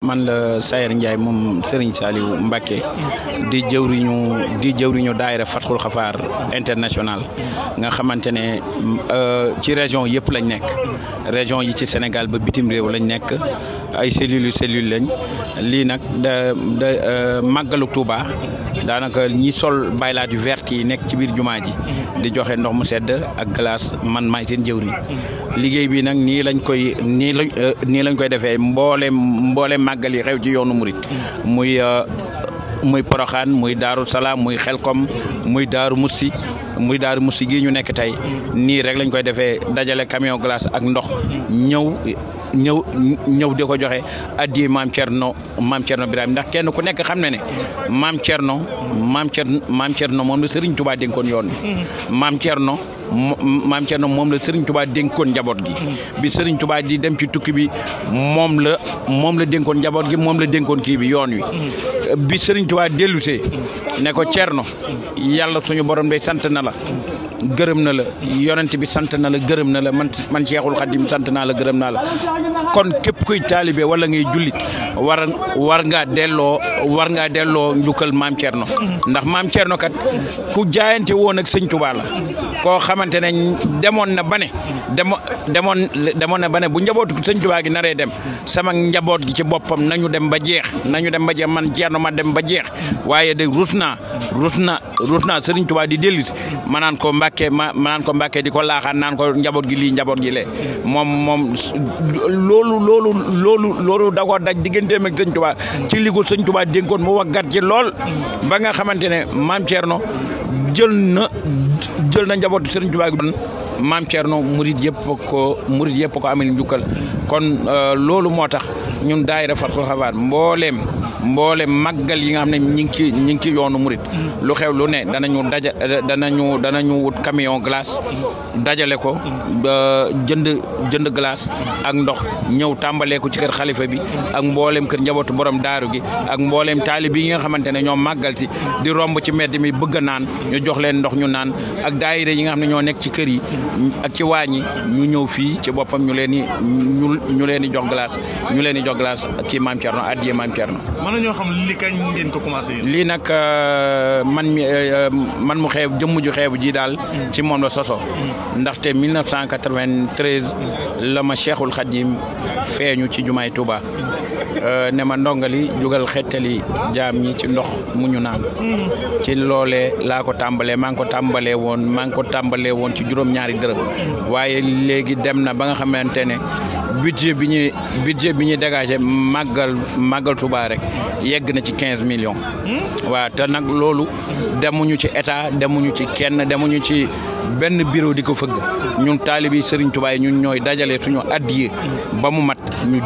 man la Sayer Ndiaye moom Serigne Saliou Mbacké di jëwriñu daayira Fatxul Xafaar international nga xamante ne ci région yëpp lañ nekk région yi ci Sénégal ba bitim réew lañ nekk ay cellule lañ lii nag da màggalu Touba daanaka ñi sol baylaat yu vert yi nekk ci biir jumaa ji di joxe ndox mu sedd ak glace man maay seen jëwriñ liggéey bi nag nii lañ koy defee mboolem màggal yi xew ci yoonu murit muy Poroxaan muy Daaru Salaam muy Xelkom muy Daaru Musti gii ñu nekk tey nii rek lañ koy defee dajale camion glace ak ndox ñëw di ko joxe addi maam Thierno Birahim ndax kenn ku nekk xam ne maam Thierno moom la Serigne Touba dénkoon yoon wi maam Thierno moom la Serigne Touba dénkoon njaboot gi bi Serigne Touba di dem ci tukki bi moom la dénkoon njaboot gi moom la dénkoon kii bi yoon wi bi Serigne Touba dellusee ne ko Thierno yàlla suñu borom day sant na la gërëm na la yonent bi sant na la gërëm na la man Cheikhul Khadim sant naa la gërëm naa la kon képp kuy taalibe wala ngay jullit war ngaa delloo njukkal maam Thierno ndax maam Thierno kat ku jaayante woon ak sëñ Touba la koo xamante ne demoon na ba ne bu njabootu sëñ Touba gi naree dem sama njaboot gi ci boppam nañu dem ba jeex man Thierno ma dem ba jeex waaye de rus naa sëriñ Touba di dellusi ma naan ko Mbàkke di ko laaxaan naan ko njaboot gi lii njaboot gi lee moom loolu da koo daj digganteem ak sëñ Touba ci li ko sëñ Touba dénkoon mu waggat ci lool ba nga xamante ne maam Thierno jël na njabootu sëriñ Touba gi maam Thierno murid yëpp ko amel njukkal kon loolu moo tax ñun daayira Fatxul Xafaar mbooleem màggal yi nga xam ne ñi ngi ci yoonu murid lu xew lu ne danañu wut camion glace dajale ko jënd glace ak ndox ñëw tàmbalee ko ci kër xalifa bi ak mbooleem kër njabootu borom daaru gi ak mbooleem taalibe yi nga xamante ne ñoom màggal si di romb ci mbedd mi bëgg a naan ñu jox leen ndox ñu naan ak daayira yi nga xam ne ñoo nekk ci kër yi ak ci waañ yi ñu ñëw fii ci boppam ñu leen di jox glace kii maam Thierno addiye maam Thierno. mën nañoo xam li kañ ngeen ko commencé yéen. lii nag man mu xeeb jëmm ju xeebu ji daal ci moom la soso ndaxte 1993 la ma Cheikhul Khadim feeñu ci jumaay Touba ne ma ndongali jugal xettali jaam ñi ci ndox mu ñu naan ci loolee laa ko tàmbalee maa ngi ko tàmbalee woon ci juróom-ñaari dërëm waaye léegi dem na ba nga xamante ne budget bi ñuy dégagé màggal Touba rek yegg na ci 15 millions waaw te nag loolu demuñu ci état demuñu ci kenn demuñu ci benn bureau di ko fëgg ñun taalibi Serigne Touba yi ñun ñooy dajale suñu addiye ba mu mat ñu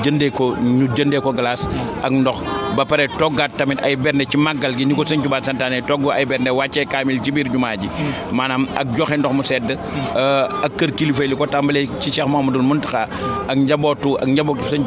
jëndee ko glace ak ndox ba pare toggaat tamit ay bernde ci màggal gi ni ko sëñ Touba santaane togg ay bernde wàccee kaamil ci biir jumaa ji maanaam ak joxe ndox mu sedd ak kër kilifa yi li ko tàmbalee ci Cheikh Mouhamadoul Mountakha ak njabootu sëñ